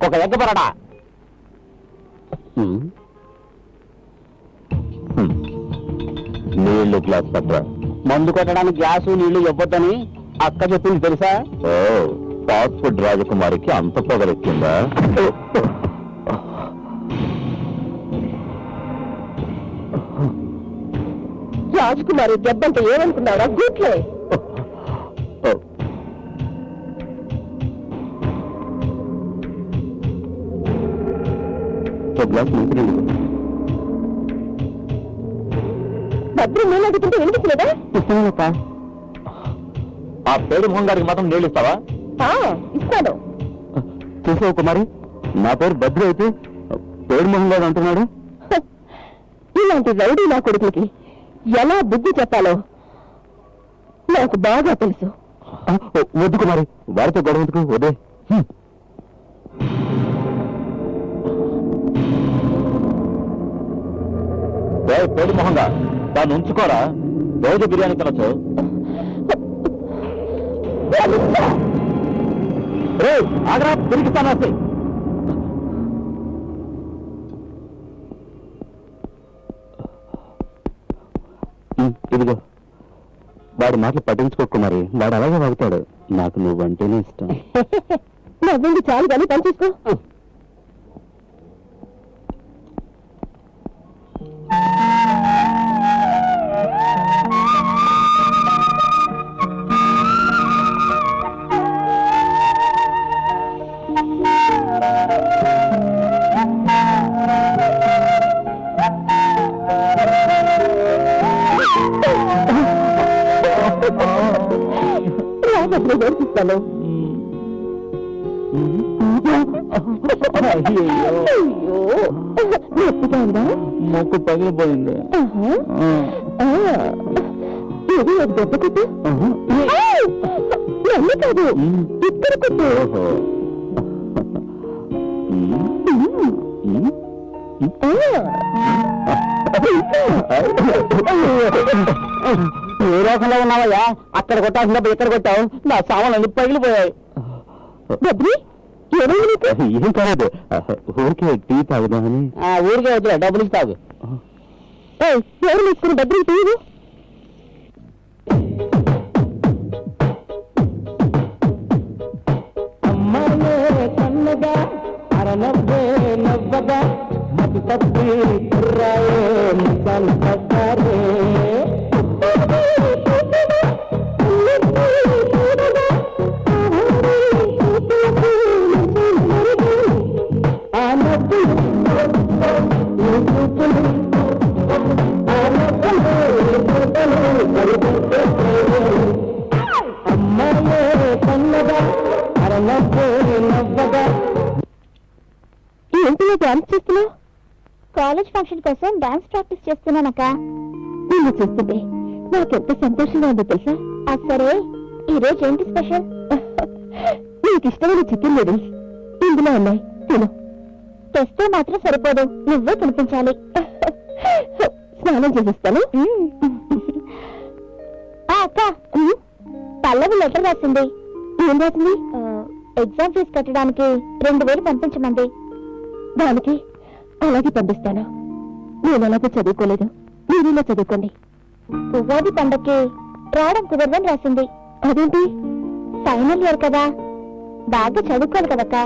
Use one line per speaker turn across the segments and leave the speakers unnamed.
ఒక ఎగ్గ పరడా. నీళ్లు గ్లాస్ పట్రా. మందు కొట్టడానికి గ్యాసు నీళ్లు ఇవ్వద్దని అక్క చెప్పింది తెలుసా? ఫాస్ట్ ఫుడ్ రాజకుమారికి అంత పొగరెక్కిందా?
రాజకుమారి దెబ్బంటే ఏమనుకున్నాడా? గూట్లే. భద్రం నీళ్ళు అడుగుతుంటే ఎందుకులేదా?
ఆ పేరు మోహన్ గారికి మాత్రం నీళ్ళు ఇస్తావా?
ఇస్తాను.
చూసావు కుమారి, నా పేరు భద్ర అయితే పేరు మోహన్ గారు అంటున్నాడు.
ఇలాంటి రౌడీ నా కొడుకులకి ఎలా బుద్ధి చెప్పాలో నాకు బాగా తెలుసు.
వద్దు కుమారి, వారితో గొడవకు వదే. పేరు మోహన్ గా దాన్ని ఉంచుకోరా, రోజు బిర్యానీ తినచ్చు. ఆగ్రా తిరిగిస్తాను. ఇదిగో, వాడి మాటలు పట్టించుకోకు మరి, వాడు అలాగే వాగుతాడు. నాకు నువ్వంటేనే ఇష్టం.
నవ్వింది చాలు కానీ పని చేసుకో. నేర్పిస్తాను.
మొక్కు పగిలిపోయింది.
ఇది ఒక దెబ్బ కొట్టు. నన్ను కాదు, ఇక్కడ కొట్టు.
ఏ రకంలో ఉన్నావయ్యా? అక్కడ కొట్టాల్సినప్పుడు ఇక్కడ కొట్టావు. నా సామాన్లు పగిలిపోయాయి. ఏం కాదు, ఊరికే టీ తాగుదామని. ఊరికే వద్దులే, డబ్బులు తాగు.
ఎవరు తీసుకుని డబ్బులు తీయదు.
అమ్మాయే కన్నగా అరనవ్వే నవ్వగా మతి తప్పి కుర్రాయే ముసాలు పడ్డారే.
ఏంటిలో డాన్స్ చేస్తున్నావు? కాలేజ్ ఫంక్షన్ కోసం డాన్స్ ప్రాక్టీస్ చేస్తున్నానక్క. నిన్ను చూస్తుంటే నాకెంత సంతోషంగా ఉందో తెలుసా? సరే, ఈరోజు ఏంటి స్పెషల్? నీకు ఇష్టమైన చికెన్ నూడిల్స్ ఇందులో ఉన్నాయి, తిను. తెస్తే మాత్రం సరిపోదు, నువ్వే తినిపించాలి. స్నానం చేసేస్తాను. అక్క, పల్లవి లెటర్ రాసింది. ఏం రాసింది? ఎగ్జామ్ ఫీజు కట్టడానికి 2000 పంపించమంది. దానికి అలాగే పంపిస్తాను. నేను అలాగే చదువుకోలేదు, మీరిలా చదువుకోండి. ఉగాది పండక్కి రావడం కుదరదని రాసింది. అదేంటి? ఫైనల్ ఇయర్ కదా, బాగా చదువుకోవాలి కదక్క.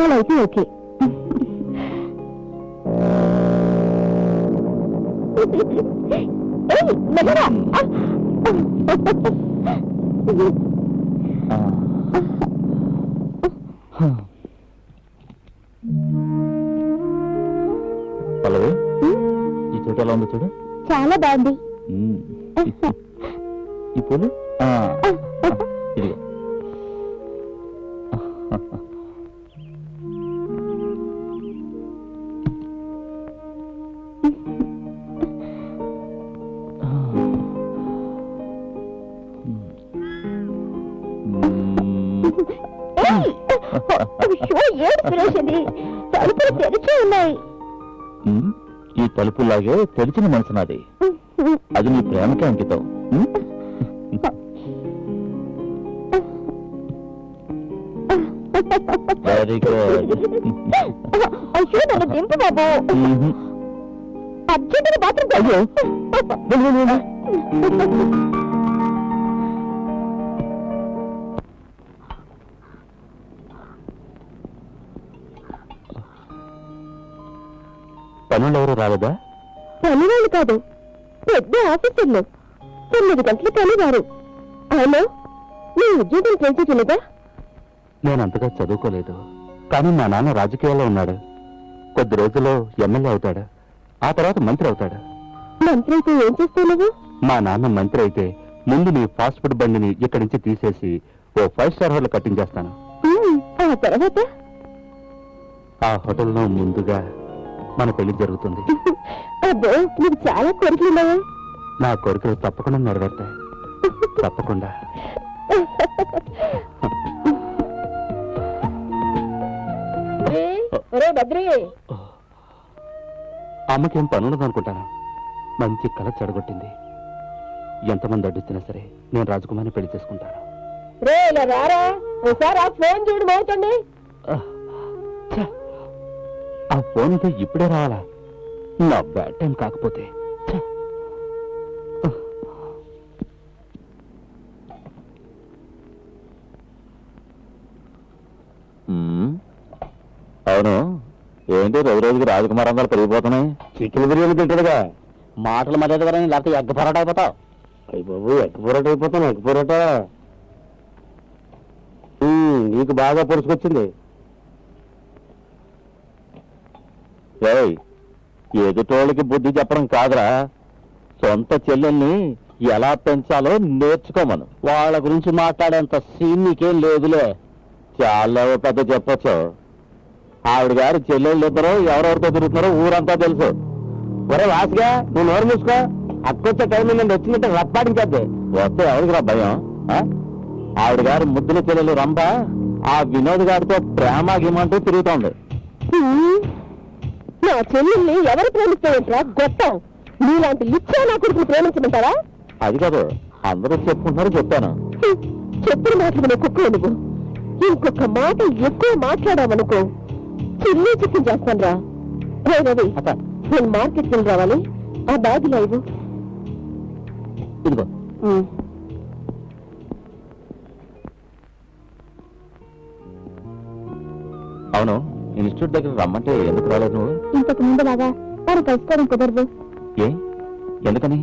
అలా అయితే ఓకే.
పల్లవి, ఈ చోట ఎలా ఉంది చూడు.
చాలా బాగుంది.
ఈ పూలు ఇదిగో.
సురేష్ తలుపులు తెరిచి ఉన్నాయి.
ఈ తలుపులాగే తెరిచిన మనసు నాది. అది నీ ప్రేమకే అంకితం. Very good.
అయ్యో నన్ను దింపు బాబు. అర్జెంటుగా బాత్రూమ్
అయ్యో. పనులు ఎవరు రాలేదా?
పనివాళ్ళు కాదు, పెద్ద ఆఫీసర్లు. 9 గంటలు పనివారు. అవును, నీ ఉద్యోగం పెంచుతున్నదా?
నేను అంతగా చదువుకోలేదు, కానీ మా నాన్న రాజకీయాల్లో ఉన్నాడు. కొద్ది రోజుల్లో ఎమ్మెల్యే అవుతాడు, ఆ తర్వాత మంత్రి అవుతాడు.
మంత్రి అయితే ఏం చేస్తావు నువ్వు?
మా నాన్న మంత్రి అయితే ముందు నీ ఫాస్ట్ ఫుడ్ బండిని ఇక్కడి నుంచి తీసేసి ఓ 5 స్టార్ హోటల్ కట్టించేస్తాను.
ఆ తర్వాత?
ఆ హోటల్లో ముందుగా మన పెళ్లి జరుగుతుంది.
అబ్బో, నీకు చాలా కోరికలున్నావా?
నా కోరికలు తప్పకుండా నెరవేరుతాయి. తప్పకుండా. అమ్మకేం పనున్నది అనుకుంటాను. మంచి కళ చెడగొట్టింది. ఎంతమంది అడ్డిచ్చినా సరే నేను రాజకుమారిని పెళ్లి చేసుకుంటాను.
రారా, ఒకసారి ఫోన్ చూడు మోతండి.
ఆ ఫోన్ ఉంటే ఇప్పుడే రావాలా? నా బ్యాడ్ టైం కాకపోతే. అవును, ఏంటి రోజు రోజుకి రాజకుమార్ అందాలు పెరిగిపోతున్నాయి? చికెన్ బిర్యానీ తింటాడుగా. మాటలు మర్యాద కదా, లేకపోతే ఎగ్ పొరాట అయిపోతావు. అయ్యి బాబు, ఎగ్ పొరాట అయిపోతాను. ఎగ్ పొరాట నీకు బాగా పొడుచుకొచ్చింది. ఎదుటోళ్ళకి బుద్ధి చెప్పడం కాదురా, సొంత చెల్లెల్ని ఎలా పెంచాలో నేర్చుకోమను. వాళ్ళ గురించి మాట్లాడేంత సీన్ నీకేం లేదులే. చాలా పెద్ద చెప్పొచ్చు. ఆవిడ గారి చెల్లెళ్ళు ఇద్దరు ఎవరెవరితో తిరుగుతున్నారో ఊరంతా తెలుసు. ఒరే వాసిగా, నువ్వు నోరు మూసుకో. అక్కొచ్చే టైం నుండి వచ్చిందంటే రప్పాడించద్ది. వస్తే ఎవరికి రా భయం? ఆవిడ గారి ముద్దుల చెల్లెలు రంభ ఆ వినోద్ గారితో ప్రేమ గిమంటూ తిరుగుతోంది.
నా చెల్లెల్ని ఎవరు ప్రేమిస్తాయంట్రా గొప్పం? నీలాంటి లిచ్చా నా కొడుకుని ప్రేమించమంటారా?
అది కాదు, అందరూ చెప్పుకుంటున్నారు, చెప్పాను.
చెప్పిన మాటలు కుక్క నువ్వు. ఇంకొక మాట ఎక్కువ మాట్లాడావనుకో చిల్లి చిక్కుని చేస్తాను రా. రవి, నేను మార్కెట్కి వెళ్ళి రావాలి. ఆ బ్యాగ్ లేవు.
ఇదిగో. అవును, ఇన్స్టిట్యూట్ దగ్గర రమ్మంటే ఎందుకు రాలేదు నువ్వు?
ఇంతకు ముందులాగా వారు కలుసుకోవడం కుదరదు.
ఏ, ఎందుకని?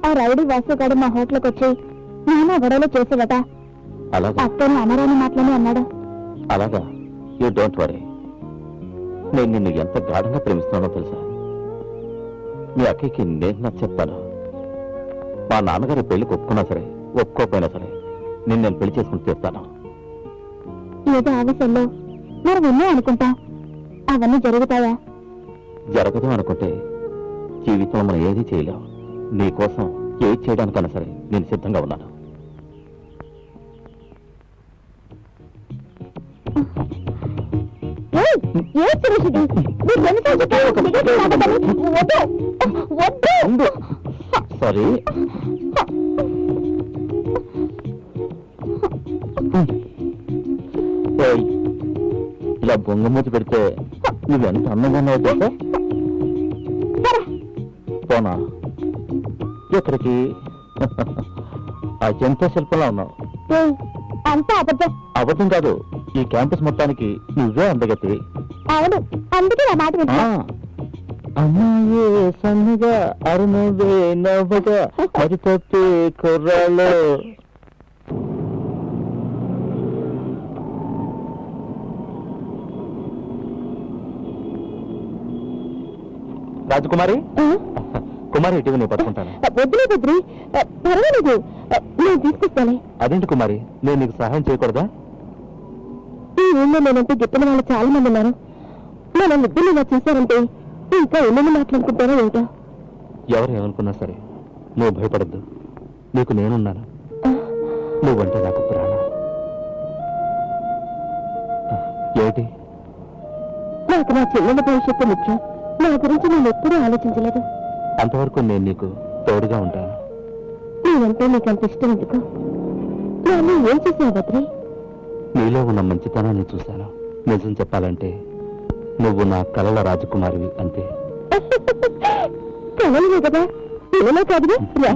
ఆ రౌడీ వాసుగాడు మా హోటల్కి వచ్చి నాన్న గొడవలు చేసేదట.
అలాగా?
అత్తను అమరాని మాటలని అన్నాడు.
అలాగా? You don't worry. నేను నిన్ను ఎంత గాఢంగా ప్రేమిస్తున్నానో తెలుసా? మీ అక్కకి నేను నాకు చెప్తాను. మా నాన్నగారి పెళ్లికి ఒప్పుకున్నా సరే ఒప్పుకోకపోయినా సరే నేను పెళ్లి చేసుకుని తీస్తాను.
ఏదో ఆవేశంలో మనం ఎన్నో అనుకుంటాం, అవన్నీ జరుగుతాయా?
జరగదు అనుకుంటే జీవితంలో మనం ఏదీ చేయలేం. నీకోసం ఏది చేయడానికన్నా సరే నేను సిద్ధంగా ఉన్నాను. సారీ. ఇలా బొంగమూతి పెడితే నువ్వెంత అందంగా ఉన్నావు తెలుసా? పోనా? ఎక్కడికి? అజంతా శిల్పంలో ఉన్నావు.
అంతా అబద్ధం.
అబద్ధం కాదు, ఈ క్యాంపస్ మొత్తానికి నువ్వే అందగతి.
అవును, అందుకే నా మాట వింటా.
అమ్మాయే సన్నగా అరుణవే నవ్వగా మరి తప్పే కుర్రాళ్ళు. రాజకుమారి, కుమారి ఇటీవల నేను పట్టుకుంటాను.
వద్దులే బద్రి, పర్వాలేదు, నేను తీసుకొస్తానే.
అదేంటి కుమారి, నేను నీకు సహాయం చేయకూడదా?
ఈ ఊళ్ళో నేనంటే గిట్టిన వాళ్ళు చాలా మంది ఉన్నారు. మనం ఇద్దరు ఇలా చూశారంటే ఇంకా ఎన్నెన్ని మాట్లాడుకుంటారో ఏమిటో.
ఎవరు ఏమనుకున్నా సరే నువ్వు భయపడద్దు. నీకు నేనున్నాను. నువ్వంటే నాకు ప్రాణం. ఏమిటి
నాకు నా చెల్లెల భవిష్యత్తు ముఖ్యం. నా గురించి నేను ఎప్పుడూ ఆలోచించలేదు.
అంతవరకు నేను నీకు తోడుగా ఉంటాను.
నేనంటే నీకు అంత ఇష్టం ఎందుకు? నన్ను ఏం చేసావు బద్రి?
నీలో ఉన్న మంచితనాన్ని చూశాను. నిజం చెప్పాలంటే నువ్వు నా కలల రాజకుమారివి అంతే.
కలలు కదా, పిల్లలే కాదుగా. రా.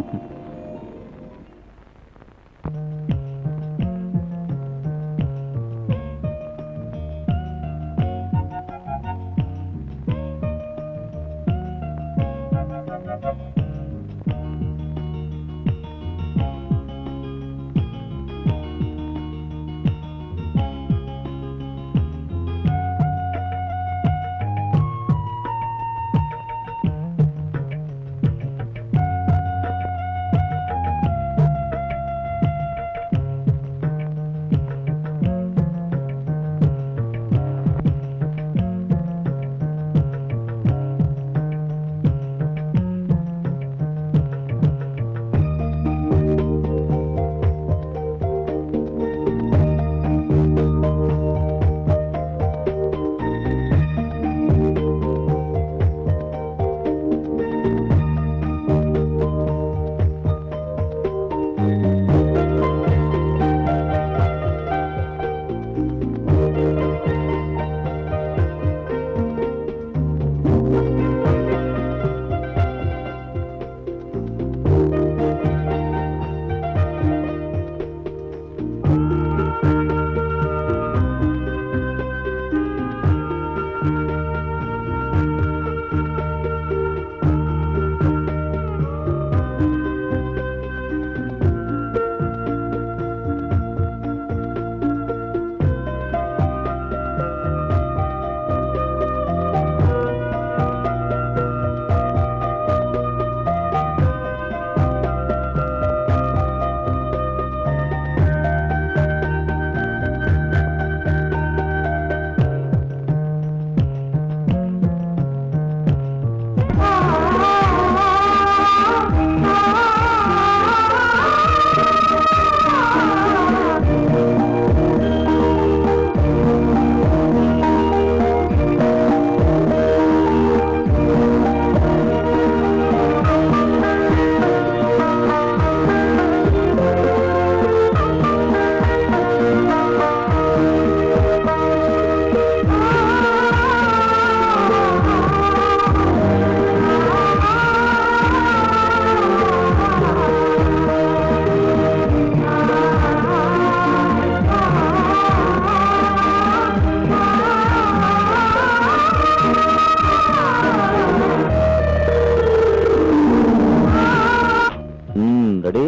రెడీ?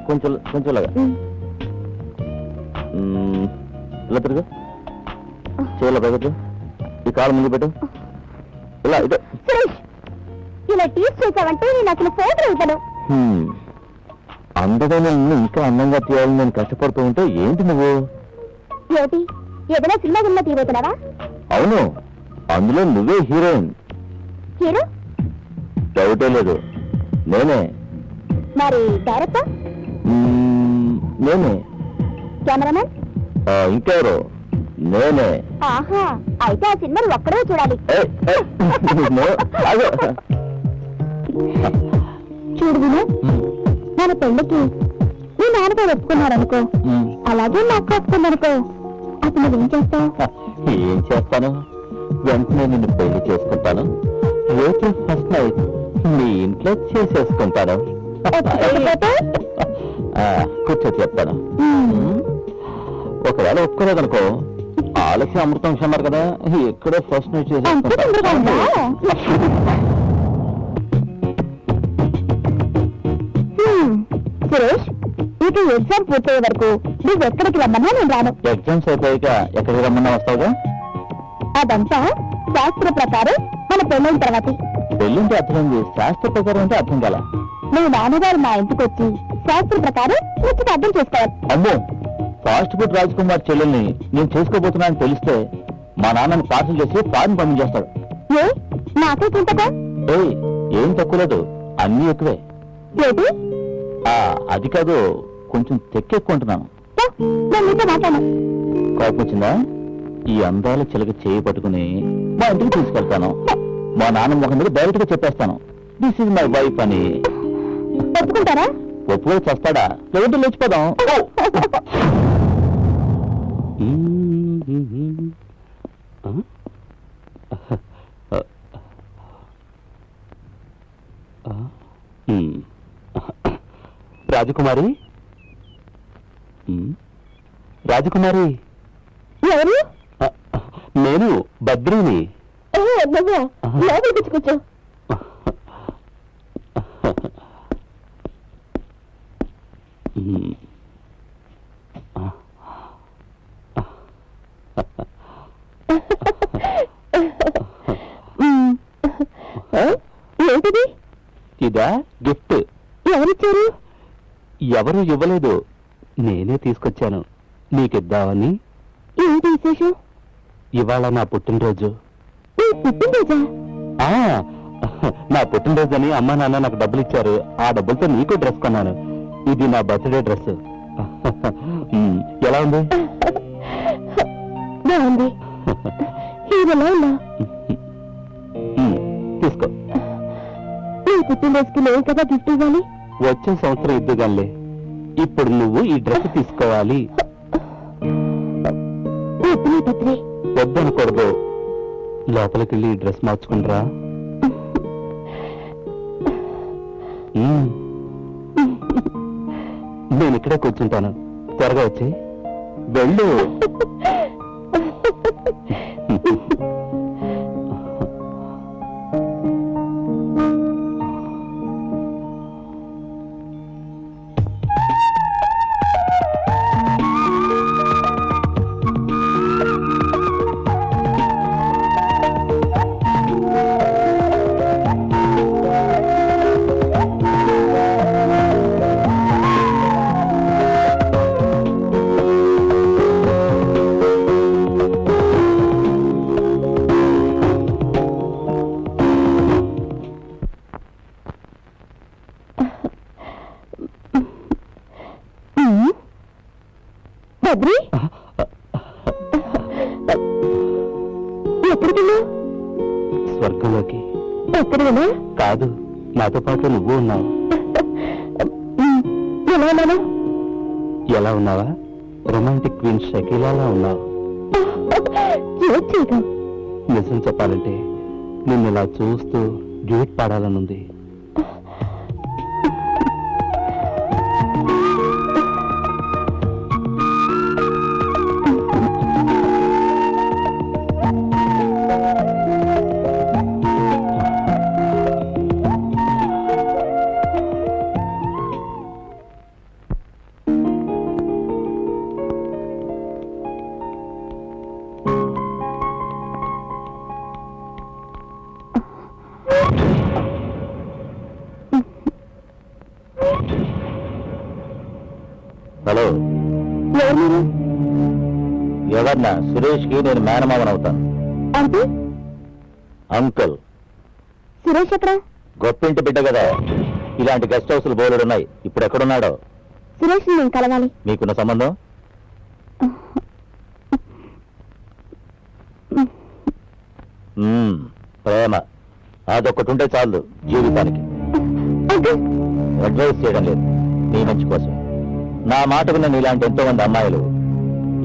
కొంచెం కొంచెం లాగా ఇలా తిరుగు, చేయాల పైకి, ఈ కాలు ముందు పెట్టు, ఇలా ఇదే.
ఇలా టీచ్ చేసావంటే నేను అసలు ఫోటో ఇవ్వను.
అందమైన నిన్ను ఇంకా అందంగా తీయాలని నేను కష్టపడుతూ ఉంటే ఏంటి నువ్వు?
ఏమిటి, ఏదైనా సినిమా సినిమా తీయబోతున్నావా?
అవును, అందులో నువ్వే హీరోయిన్.
హీరో?
డౌటే లేదు, నేనే.
మరి డైరెక్టర్?
నేనే.
కెమెరామెన్?
ఇంకెవరు? నేనే.
ఆహా, అయితే ఆ సినిమాలు ఒక్కడే చూడాలి. చూడు విను, మన పెళ్లికి నీ నాన్నగారు ఒప్పుకున్నారనుకో, అలాగే నాకు ఒప్పుకుందనుకో, అప్పుడు నువ్వేం చేస్తావు?
ఏం చేస్తాను, వెంటనే నిన్ను పెళ్లి చేసుకుంటాను, రేపు ఫస్ట్ నైట్ మీ ఇంట్లో చేసేసుకుంటాను. కూర్చో చెప్తాను. ఒకవేళ ఒప్పుకోలేదనుకో, ఆలస్యం అమృతం విషయం అన్నారు కదా, ఇక్కడే ఫస్ట్ నైట్ చేసేసుకుంటాను.
సురేష్, నీకు ఎగ్జామ్ పూర్తయ్యే వరకు నువ్వు ఎక్కడికి రమ్మన్నా నేను రాను.
ఎగ్జామ్స్ అయిపోయాక ఎక్కడికి రమ్మన్నా వస్తావుగా?
అదంతా శాస్త్ర ప్రకారం మన పెళ్ళైన తర్వాత.
పెళ్ళింటే అర్థమైంది, శాస్త్ర ప్రకారం అంటే అర్థం కాల.
నువ్వు నాన్నగారు మా ఇంటికి వచ్చి శాస్త్ర ప్రకారం ముచ్చట అర్థం చేసుకోవాలి.
అమ్మో, ఫాస్ట్ ఫుడ్ రాజ్కుమార్ చెల్లెల్ని నేను చేసుకోబోతున్నానని తెలిస్తే మా నాన్నని పార్సల్ చేసి ఫారెన్ పంపించేస్తాడు.
ఏ నాకే చింతగా?
ఏం తక్కువ లేదు, అన్నీ ఎక్కువే.
ఏంటి?
అది కాదు, కొంచెం తెక్కెక్కుంటున్నాను.
నేను మీతో మాట్లాడను.
కోపం వచ్చిందా? ఈ అందాల చిలక చేయి పట్టుకుని మా ఇంటికి తీసుకెళ్తాను. మా నాన్న ముఖం మీద డైరెక్ట్ గా చెప్పేస్తాను, దిస్ ఇస్ మై వైఫ్ అని.
ఒప్పుకుంటారా?
ఒప్పుకొని చేస్తాడా? లేదంటే లేచిపోదాం. రాజకుమారి, రాజకుమారి,
ఎవరు?
నేను బద్రీని.
నువ్వా? లోపలికి వచ్చి కూర్చో. ఏంటిది?
ఇదా గిఫ్ట్.
ఎవరిచ్చారు?
ఎవరు ఇవ్వలేదు, నేనే తీసుకొచ్చాను నీకిద్దామని.
ఏంటి విశేషం?
ఇవాళ నా పుట్టినరోజు.
నీ పుట్టినరోజా?
నా పుట్టినరోజు అని అమ్మా నాన్న నాకు డబ్బులు ఇచ్చారు. ఆ డబ్బులతో నీకు డ్రెస్ కొన్నాను. ఇది నా బర్త్డే డ్రెస్. ఎలా ఉంది?
బాగుంది. హీరోలా ఉన్నా.
తీసుకో.
నీ పుట్టినరోజుకి నేను కదా గిఫ్ట్ ఇవ్వాలి.
వచ్చే సంవత్సరం ఇద్దుగాలే. ఇప్పుడు నువ్వు ఈ డ్రెస్ తీసుకోవాలి. వద్దనకూడదు. లోపలికి వెళ్ళి ఈ డ్రెస్ మార్చుకుంటారా? నేను ఇక్కడే కూర్చుంటాను, త్వరగా వచ్చి వెళ్ళు.
బద్రి, ఎక్కడికి?
స్వర్గంలోకి.
ఎక్కడికైనా?
కాదు, నాతో పాటు నువ్వు ఉన్నావు.
ఎలా ఉన్నాను?
ఎలా ఉన్నావా? రొమాంటిక్ క్వీన్ షకీలాలా ఉన్నావు. నిజం చెప్పాలంటే నిన్ను ఇలా చూస్తూ డ్యూట్ పాడాలనుంది. హలో, ఎవరన్నా? సురేష్ కి నేను మేనమామన్ అవుతాను.
అంటే
అంకుల్.
సురేష్ ఎక్కడ?
గొప్పింటి బిడ్డ కదా, ఇలాంటి గెస్ట్ హౌస్లు బోలెడున్నాయి. ఇప్పుడు ఎక్కడున్నాడో?
సురేష్ నేను కలవాలి.
మీకున్న సంబంధం? ప్రేమ అదొక్కటి ఉంటే చాలు జీవితానికి. అడ్వైస్ చేయడం లేదు, నీ మంచి కోసం. నా మాట విన్న నీలాంటి ఎంతో మంది అమ్మాయిలు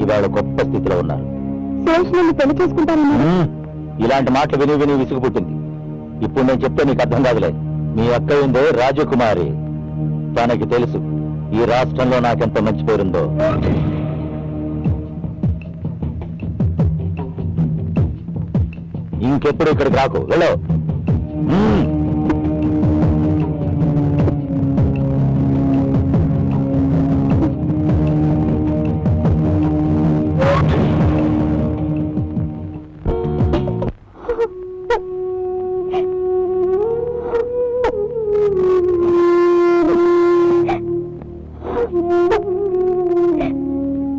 ఇవాళ గొప్ప స్థితిలో ఉన్నారు.
సురేష్ నన్ను పెళ్లి చేసుకుంటానన్నా?
ఇలాంటి మాటలు విని విని విసుగు పుట్టింది. ఇప్పుడు నేను చెప్తే నీకు అర్థం కాదులే. మీ అక్క ఏందో రాజకుమారి, తనకి తెలుసు ఈ రాష్ట్రంలో నాకెంత మంచి పేరుందో. ఇంకెప్పుడు ఇక్కడికి రాకు, వెళ్ళు.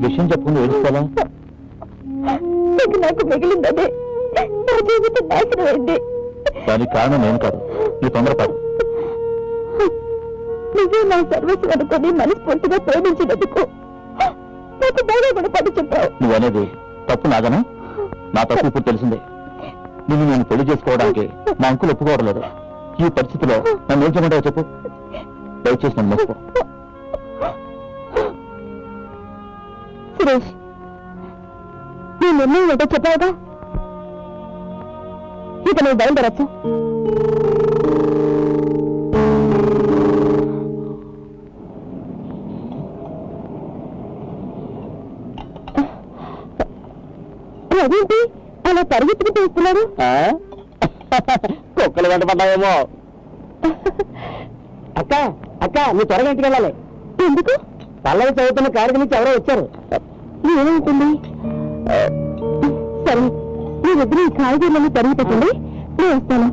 విషయం చెప్పుకుని ఏడుస్తావా?
నాకు మిగిలిందనే నా జీవితం నాశనమైంది.
దానికి కారణం నేను కాదు, నీ తొందరపాటు.
నువ్వే నా సర్వస్వం అనుకొని మనస్ఫూర్తిగా ప్రేమించినందుకు నా నాకు బాగా కూడా పడి చెప్పావు.
నువ్వనేది తప్పు నాదనా? నా తప్పు ఇప్పుడు తెలిసిందే. నిన్ను నేను పెళ్లి చేసుకోవడానికి మా అంకులు ఒప్పుకోవడం లేదు. ఈ పరిస్థితిలో నన్ను ఏం చేయమంటావో చెప్పు. దయచేసి నన్ను మర్చిపో.
సురేష్, నీ నిర్ణయం ఏంటో చెప్పావుగా, ఇక నువ్వు బయలుదేరచ్చు. అదేంటి అలా పరిగెత్తుకు తీస్తున్నాడు?
కుక్కలు వెంట పడ్డావేమో.
అక్క అక్క నువ్వు త్వరగా ఇంటికి వెళ్ళాలి.
ఎందుకు?
పల్లవి చదువుతున్న కార్యక్రమం నుంచి ఎవరో వచ్చారు.
ఏమవుతుంది? సరే, మీరిద్దరు ఈ కాయగూరలన్నీ తరిగి పెట్టండి, నేను వస్తాను.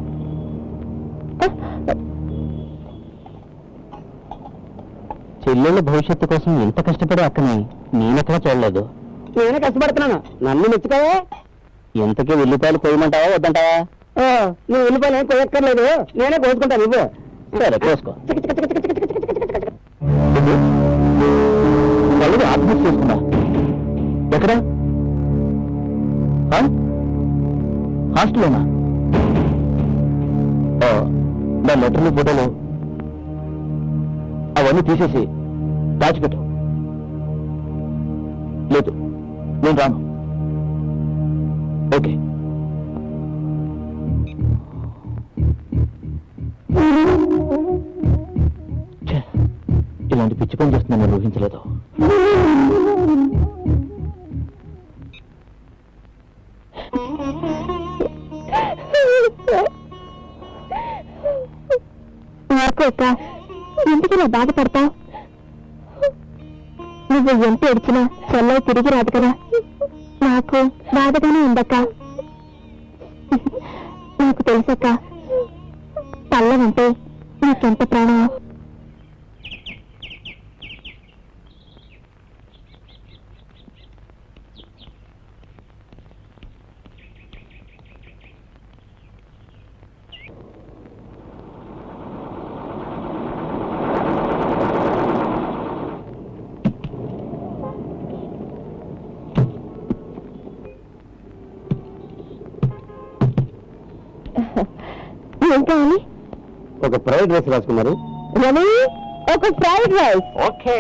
చెల్లెళ్ళ భవిష్యత్తు కోసం ఎంత కష్టపడే అక్కని నేనెక్కడా చూడలేదు.
నేనే కష్టపడుతున్నాను, నన్ను మెచ్చుకోవే.
ఎంతకీ ఉల్లిపాయలు కొయ్యమంటావా వద్దంటావా?
నువ్వు వెళ్ళిపోయి ఏం కొయ్యక్కర్లేదు, నేనే కోసుకుంటాను. నువ్వు
సరే కోసుకో. వాళ్ళు ఆత్మహత్య చేసుకున్నా. ఎక్కడ? హాస్టల్లోనా? నా లెటర్లు ఫోటోలు అవన్నీ తీసేసి దాచిపెట్టు. లేదు, నేను రాను. ఓకే. ఇలాంటి పిచ్చి పని చేస్తుందని నేను ఊహించలేదు.
నాకోక ఎందుకు ఇలా బాధపడతావు? నువ్వు ఎంత ఏడ్చినా చెల్లవు తిరిగి రాదు కదా. నాకు బాధగానే ఉందక్క. నాకు తెలుసక్క, పల్లవంటే నీకెంత ప్రాణం. ఏం కావాలి?
ఒక ఫ్రైడ్ రైస్ రాసుకున్నారు.
రవి, ఒక ఫ్రైడ్ రైస్.
ఓకే.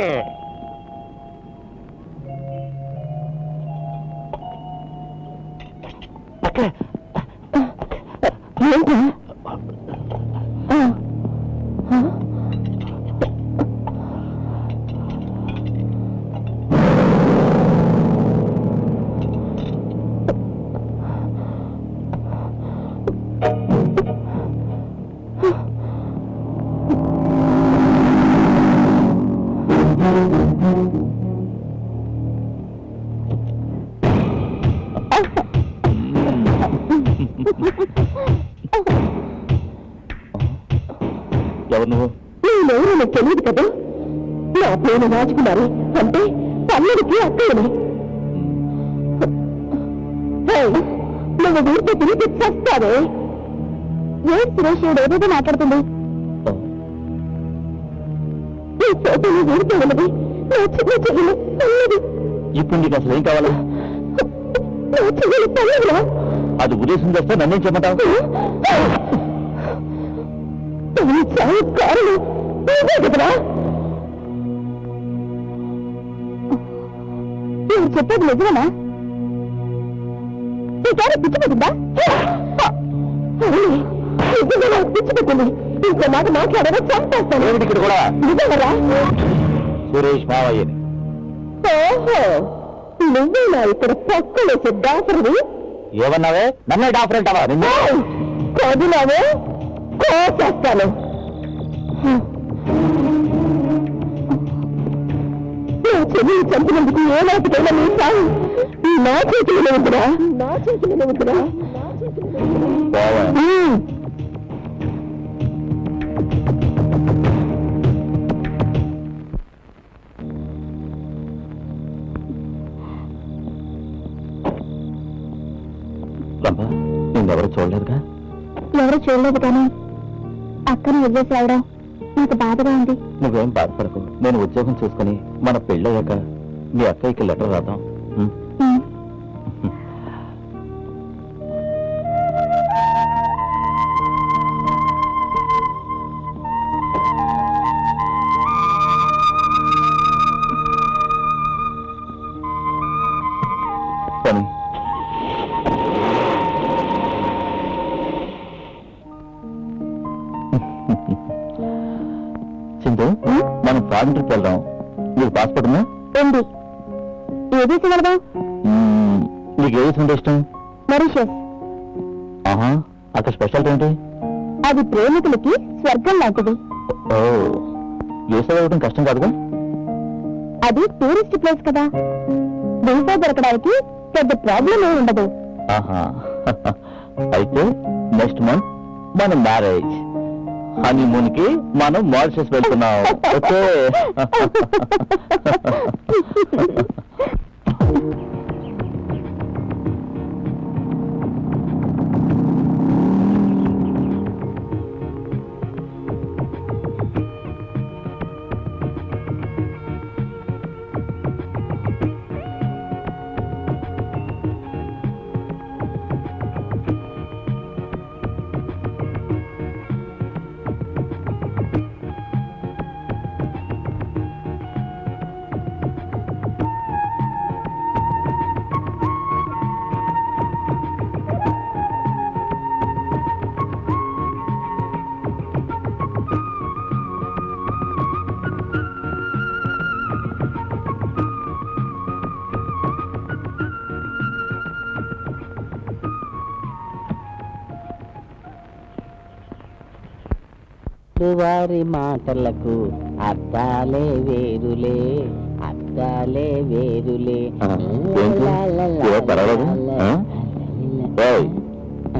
ఏంటా?
ఎవరు నువ్వు?
నేనెవరో నాకు తెలియదు కదా. నా పేరు రాజకుమారి, అంటే పల్లెడికి అక్కయ్యని. నువ్వు వీరితో తిరిగి చస్తావే. ఏం సురేష్ ఏదేదో మాట్లాడుతుంది? ఈ ఫోటోలు వీరితో ఉన్నది నా చిన్న చెల్లెలు పల్లెది.
ఇప్పుడు నీకు అసలు ఏం కావాలి?
నా చెల్లెలు పల్లెదిరా.
అది ఉద్దేశం చేస్తే నన్నేం చెప్పమంటావు?
చావు కారణం నీదే కదరా. నేను చెప్పేది నిజమేనా? నీకేనా పిచ్చి పెట్టిందా? పిచ్చి పెట్టింది. ఇంకో మాట మాట్లాడారో చంపేస్తాను.
ఏమిటి ఇక్కడ కూడా?
నిజమరా?
సురేష్ మావయ్యని.
ఓహో, నువ్వేనా ఇక్కడ పక్కలేసే డాక్టర్వి?
ఏమన్నావే? నన్నే డాక్టర్ అంటావా? నిన్ను
కదిలావే కోసేస్తాను. నా చెల్లిని చంపినందుకు ఏ నాటికైనా నీ సాగు నా చేతిలోనే ఉందిరా. నా చేతిలోనే ఉందిరా.
బావా, రంభా, నిన్నెవరూ చూడలేదుగా?
ఎవరు చూడలేదు కానీ అక్కని వదిలేసి రావడం నాకు బాధగా ఉంది.
నువ్వేం బాధపడకు. నేను ఉద్యోగం చూసుకుని మన పెళ్ళయ్యాక మీ అక్కయ్యకి లెటర్ రాద్దాం. ఉమ్. పని సింధు, మనం ఫారెన్ ట్రిప్ వెళ్దాం. నీకు పాస్పోర్ట్ ఉందా?
ఉంది. ఏది వెళ్దాం?
నీకు ఏ దేశం అంటే ఇష్టం?
మరీషియస్.
ఆహా, అక్కడ స్పెషాలిటీ ఏంటి?
అది ప్రేమికులకి స్వర్గం లాంటిది.
ఓ, వీసా ఇవ్వడం కష్టం కాదుగా?
అది టూరిస్ట్ ప్లేస్ కదా, వీసా దొరకడానికి పెద్ద ప్రాబ్లం ఏమి ఉండదు.
ఆహా, అయితే నెక్స్ట్ మంత్ మన మ్యారేజ్, హనీమూన్ కి మనం మారిషస్ వెళ్తున్నాం. ఓకే.
వారి మాటలకు అర్థాలే వేరులే, అర్థాలే వేరులే.
పర్వాలేదు.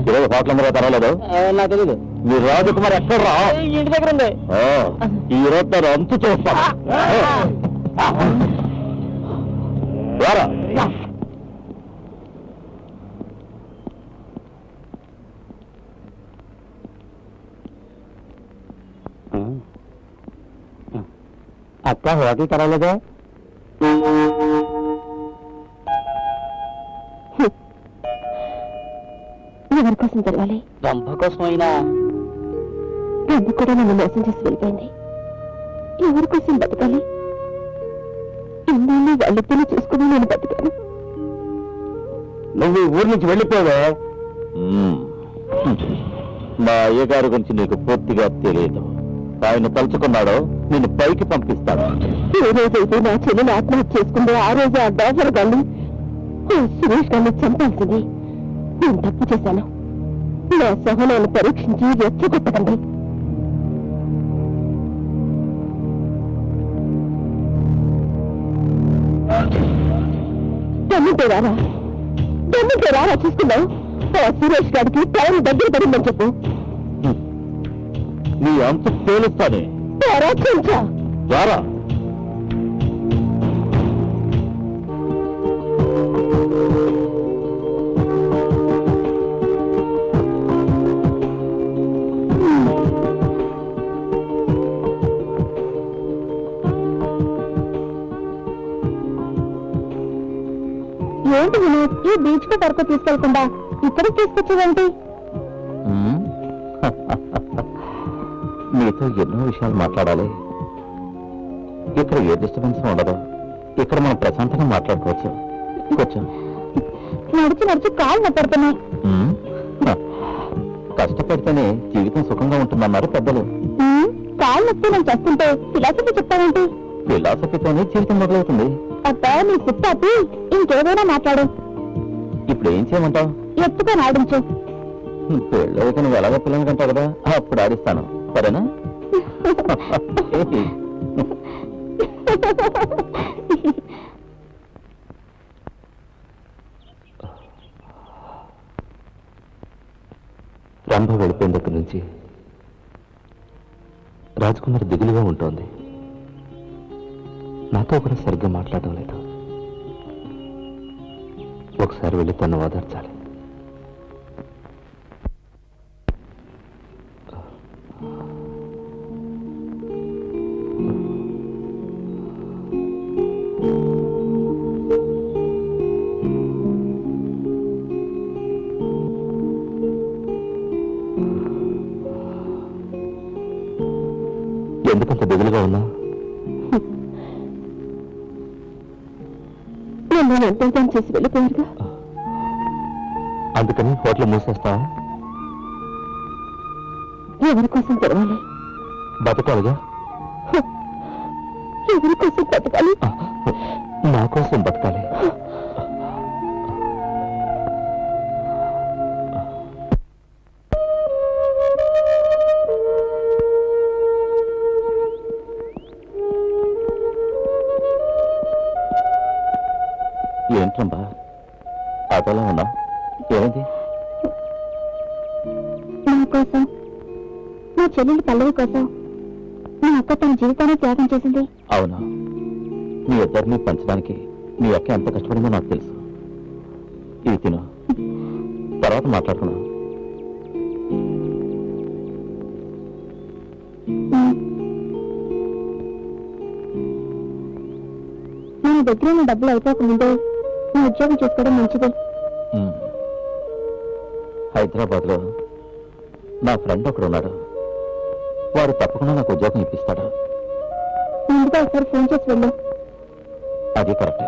ఈరోజు హోటల్ అందరూ పర్వాలేదు.
నాకు తెలీదు.
మీరు రాజకుమార్ ఎక్కడ రా?
ఇంటి దగ్గర ఉంది.
ఈ రోజు నేను అంతు చేస్తాను. రారా.
అక్క హోటల్ తెరవలేదే?
ఎవరి కోసం తెరవాలి?
రంభ కోసమైనా.
రంభ కూడా నన్ను మోసం చేసి వెళ్ళిపోయింది. ఎవరి కోసం బతకాలి? ఇన్నాళ్ళు వాళ్ళిద్దరిని చూసుకుని నేను బతికాను.
నువ్వు ఈ ఊరి నుంచి వెళ్ళిపోవే. మా అయ్యగారి గురించి నీకు పూర్తిగా తెలియదు. ఆయన తలుచుకున్నాడో నిన్ను పైకి పంపిస్తాడు.
ఏ రోజైతే నా చెల్లెలు ఆత్మహత్య చేసుకుందో ఆ రోజు ఆ డాక్టర్ గారిని, ఆ సురేష్ గారిని చంపాల్సింది. నేను తప్పు చేశాను. నా సహనాన్ని పరీక్షించి రెచ్చగొట్టకండి. దమ్ముంటే రారా చూసుకున్నావు. ఆ సురేష్ గారికి టైం దగ్గర పడిందని చెప్పు.
నీ అంత తేలుస్తానే.
చెంచా
రారా.
ఏంటి వినోద్, ఈ బీచ్ కు వరకు తీసుకెళ్లకుండా ఇక్కడికి తీసుకొచ్చేదేంటి?
నీతో ఎన్నో విషయాలు మాట్లాడాలి. ఇక్కడ ఏ డిస్టర్బెన్స్ ఉండదు. ఇక్కడ మనం ప్రశాంతంగా మాట్లాడుకోవచ్చు. కూర్చో.
నడిచి నడిచి కాళ్ళు నొప్పడుతున్నాయి.
కష్టపడితేనే జీవితం సుఖంగా ఉంటుందన్నారు పెద్దలు.
కాళ్ళు నొప్పి నేను చేస్తుంటే ఫిలాసఫీ చెప్తావేంటి?
ఫిలాసఫీతోనే జీవితం మొదలవుతుంది.
అబ్బా, నీ సిప్పాపి ఇంకేదైనా మాట్లాడు.
ఇప్పుడు ఏం చేయమంటావు?
ఎత్తుకొని ఆడించు.
పెళ్ళైతే నువ్వు ఎలాగో పిల్లలు కంటావు కదా, అప్పుడు ఆడిస్తాను. సరేనా? రంభ వెళ్ళిపోయిన దగ్గర నుంచి రాజకుమారి దిగులుగా ఉంటోంది. నాతో కూడా సరిగ్గా మాట్లాడడం లేదు. ఒకసారి వెళ్ళి తను ఓదార్చాలి. దిగులుగా ఉన్నా?
నేను ఎంతో చేసి వెళ్ళిపోయారుగా.
అందుకని హోటల్ మూసేస్తావా?
ఎవరి కోసం తెరవాలి?
బతకాలిగా.
ఎవరి కోసం బతకాలి?
నా కోసం బతకాలి. ఏంటమ్మా అదలా ఉన్నా? ఏమైంది?
నా కోసం, నా చెల్లెలి పల్లవి కోసం నా అక్క తన జీవితాన్ని త్యాగం చేసింది.
అవునా? మీ ఇద్దరిని పంచడానికి మీ అక్క ఎంత కష్టపడిందో నాకు తెలుసు. ఇది తిను, తర్వాత మాట్లాడుకున్నాను.
మన దగ్గర ఉన్న డబ్బులు అయిపోకముందే నా ఉద్యోగం చేసుకోవడం మంచిది.
హైదరాబాద్లో నా ఫ్రెండ్ ఒకడు ఉన్నాడు. వాడు తప్పకుండా నాకు ఉద్యోగం ఇప్పిస్తాడు.
ముందుగా ఒకసారి ఫోన్ చేసి వెళ్ళు.
అది కరెక్టే.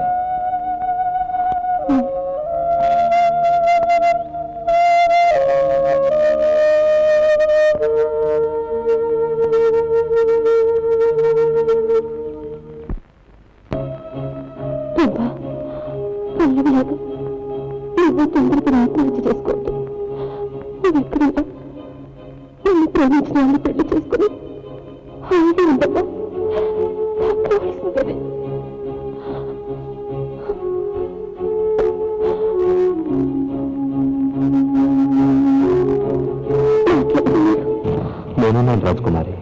పల్లవిలాగా నువ్వు తొందరగా ఆత్మహత్య చేసుకోవద్దు. నువ్వు ఎక్కడున్నా నిన్ను ప్రేమించిన వాళ్ళని పెళ్లి చేసుకుని హాయిగా ఉండమ్మా. కావాల్సిందే.
నేనున్నాను రాజకుమారి.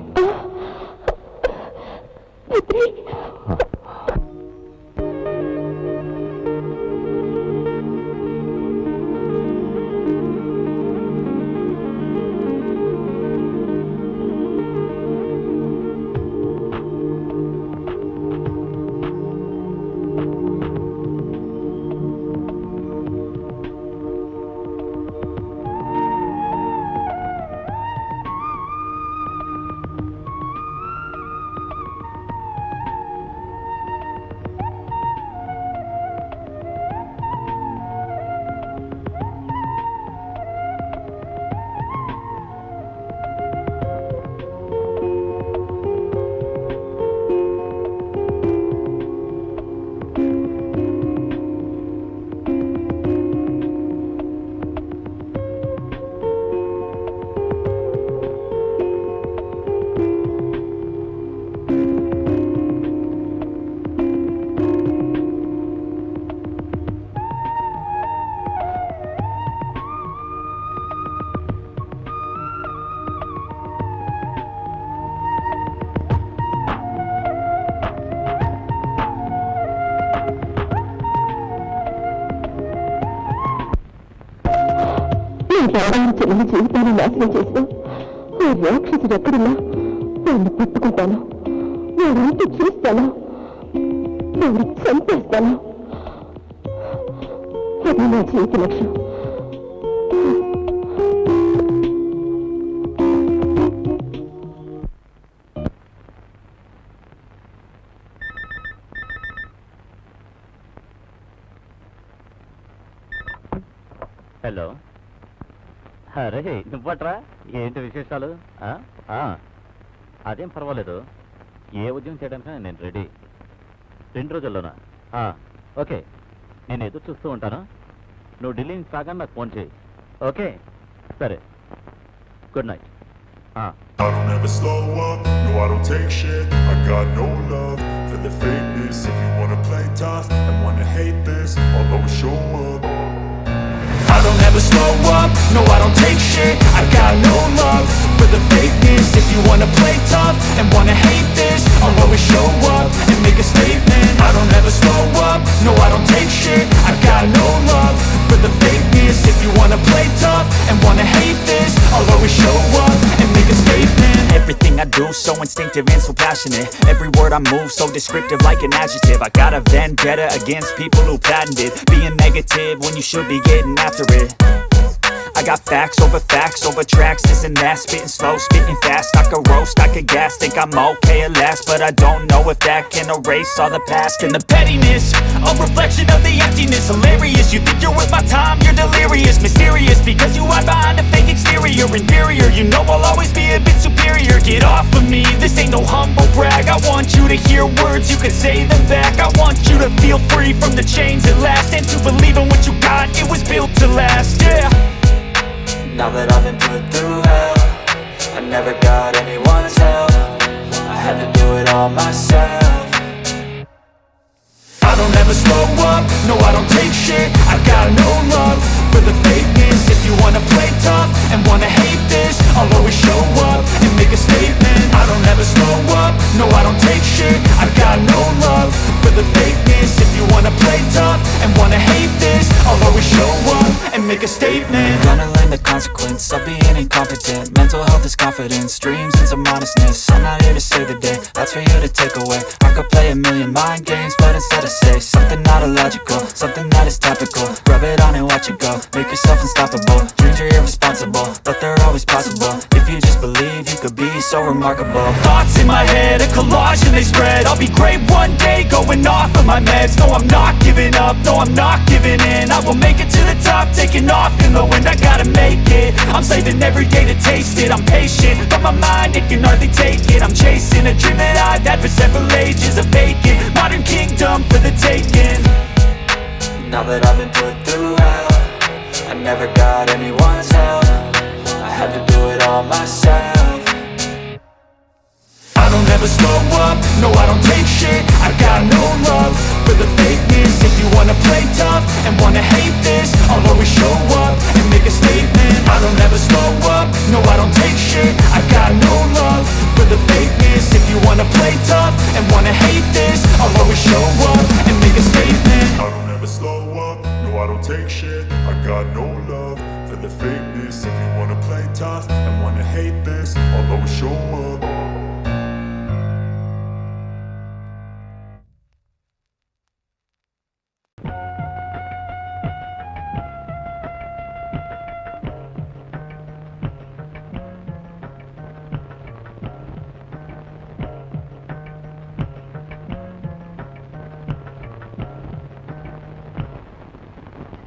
చెల్లిని జీవితాన్ని నాశనం చేసిన ఆ రాక్షసుడు ఎక్కడున్నా వాడిని పట్టుకుంటాను, వాడంతా చూస్తాను, వాడిని చంపేస్తాను. అది నా జీవిత లక్ష్యం.
హలో. అరే నువ్వట్రా? ఏంటి విశేషాలు? అదేం పర్వాలేదు. ఏ ఉద్యోగం చేయడానికి నేను రెడీ. 2 రోజుల్లోనా? ఓకే, నేను ఎదురు చూస్తూ ఉంటాను. నువ్వు ఢిల్లీ నుంచి రాగానే నాకు ఫోన్ చేయి. ఓకే సరే, good night.
I don't ever slow up, no I don't take shit. I got no love for the fakeness. If you wanna play tough and wanna hate this, I'll always show up. I don't ever slow up, no I don't take shit. I got no love for the fakeness. If you wanna play tough and wanna hate this, I'll always show up and make a statement. I don't ever slow up, no I don't take shit. I got no love for the fakeness. If you wanna play tough and wanna hate this, I'll always show up and make a statement.
Everything I do so instinctive and so passionate. Every word I move so descriptive like an adjective. I got a vendetta against people who patented being negative when you should be getting after it. I got facts over tracks, isn't that? Spitting slow, spitting fast, I could roast, I could gas. Think I'm okay at last, but I don't know if that can erase all the past. And the pettiness, a reflection of the emptiness. Hilarious, you think you're worth my time, you're delirious. Mysterious, because you hide behind a fake exterior. Inferior, you know I'll always be a bit superior. Get off of me, this ain't no humble brag. I want you to hear words, you can say them back. I want you to feel free from the chains at last, and to believe in what you got, it was built to last, yeah. Now that I've been put through hell, I never got anyone's help, I had to do it all myself. I don't ever slow up, no I don't take shit, I got no love for the fakeness. If you wanna play tough and wanna hate this, I'll always show up and make a statement. I don't ever slow up, no I don't take shit, I got no love for the fakeness. If you wanna play tough and wanna hate this, I'll always show up and make a statement. Gonna learn the consequence of being incompetent. Mental health is confidence, dreams into modestness. I'm not here to save the day, that's for you to take away. I could play a million mind games, but instead I say something not illogical, something that is topical. Rub it on and watch it go, make yourself unstoppable. Dreams are irresponsible, but they're always possible. If you just believe, you could be so remarkable. Thoughts in my head, a collage and they spread. I'll be great one day, going off of my meds. No, I'm not giving up, no, I'm not giving in. I will make it to the top, taking off in the wind. I gotta make it, I'm saving every day to taste it. I'm patient, but my mind, it can hardly take it. I'm chasing a dream that I've had for several ages. A vacant, modern kingdom for the taking. Now that I've been put through hell, I never got anyone's help, I had to do it all myself. I don't ever slow up, no I don't take shit, I got no love for the fakeness. If you wanna play tough and wanna hate this, I'll always show up and make a statement. I don't ever slow up, no I don't take shit, I got no love for the fakeness. If you wanna play tough and wanna hate this, I'll always show up and make a statement.
I don't ever slow up, no I don't take shit, I got no love for the fakeness. If you wanna play tough and wanna hate this, I'll always show up.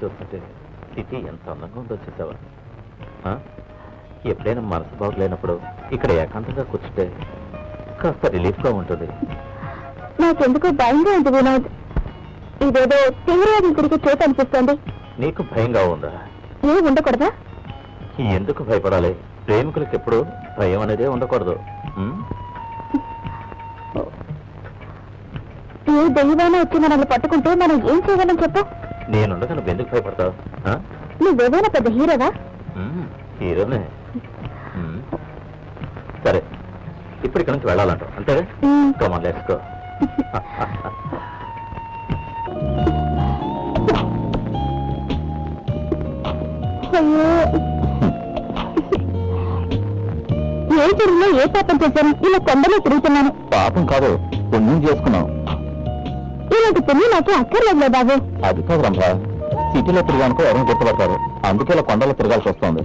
చూస్తుంటే city ఎంత అందంగా ఉందో చూసావా? ఎప్పుడైనా మనసు బాగులేనప్పుడు ఇక్కడ ఏకాంతంగా కూర్చుంటే కాస్త రిలీఫ్గా ఉంటుంది.
నాకెందుకో భయంగా ఉంది వినోద్, ఇదేదో తీవ్రవాదం తిరిగి చోటు అనిపిస్తోంది.
నీకు భయంగా ఉందా?
ఏ ఉండకూడదా?
ఎందుకు భయపడాలి? ప్రేమికులకు ఎప్పుడు భయం అనేదే ఉండకూడదు.
ఏ దెయ్యమైనా వచ్చి మనల్ని పట్టుకుంటే మనం ఏం చేయగలం చెప్పు?
నేనుండగా నువ్వు ఎందుకు భయపడతావు?
నువ్వేదైనా పెద్ద హీరోవా?
హీరోనే. సరే, ఇప్పుడు ఇక్కడ నుంచి వెళ్ళాలంటావు అంతే? Come on, let's go.
ఏ చెరువులో ఏ పాపం చేశాను? ఇలా కొండలో తిరుగుతున్నాను.
పాపం కాదు, పుణ్యం చేసుకున్నావు.
ఇలాంటి పుణ్యం నాకు అక్కర్లేదు బాబు.
అది కాదు రంభ, సిటీలో తిరిగానుకో ఎవరైనా గుర్తుపడతారు, అందుకే ఇలా కొండలో తిరగాల్సి వస్తుంది.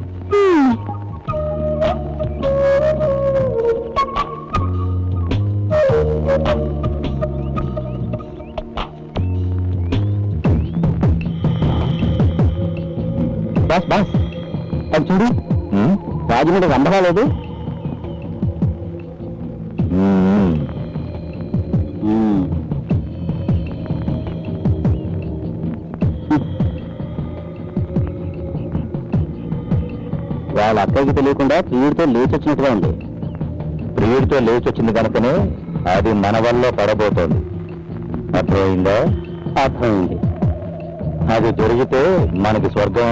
బాస్ బాస్, అది చూడు, రాజమండ్రి రంభ రాలేదు. వాళ్ళ అక్కడికి తెలియకుండా ప్రియుడితో లేచి వచ్చినట్టుగా ఉంది. ప్రియుడితో లేచి వచ్చింది కనుకనే అది మన వల్ల పడబోతోంది. అర్థమైందా? అర్థమైంది. అది దొరికితే మనకి స్వర్గం.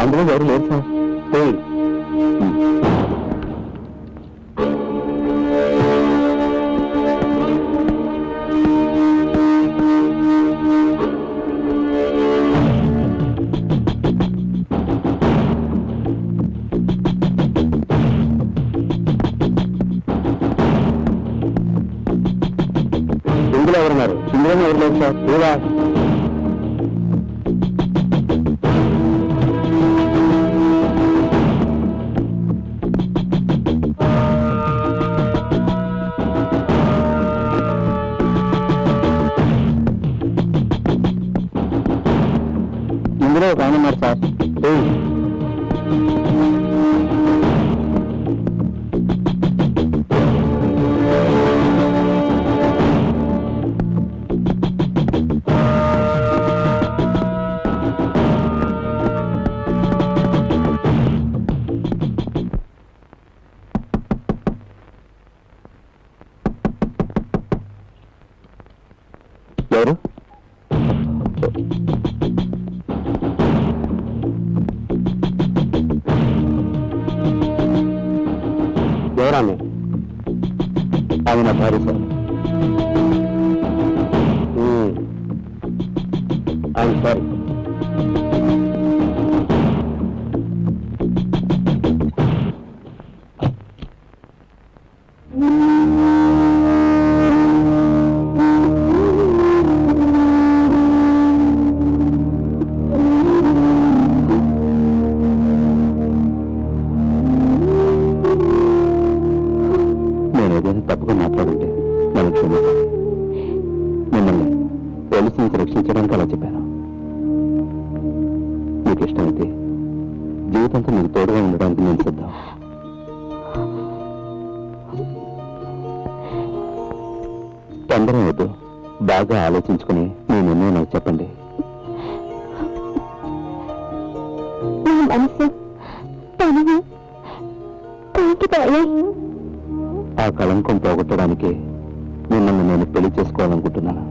అందులో ఎవరు లేరు సార్. ఇందులో ఎవరున్నారు? ఇందులోనే ఎవరు లేదు సార్. లేదా ఇందులో ఒక ఆయన ఉన్నారు సార్. ఎవరు? ఎవరామె? ఆమె నా భార్య సార్. I'm sorry. నేను ఏదైనా తప్పుగా మాట్లాడుంటే నన్ను క్షమించండి. మిమ్మల్ని పోలీసు నుంచి రక్షించడానికి అలా చెప్పాను. మీకు ఇష్టమైతే జీవితంతో మీకు తోడుగా ఉండడానికి నేను సిద్ధం. తొందర వద్దు. బాగా ఆలోచించుకుని మీ నిర్ణయం నాకు చెప్పండి.
మనసు
ఆ కళంకం పోగొట్టడానికి మిమ్మల్ని నేను పెళ్లి చేసుకోవాలనుకుంటున్నాను.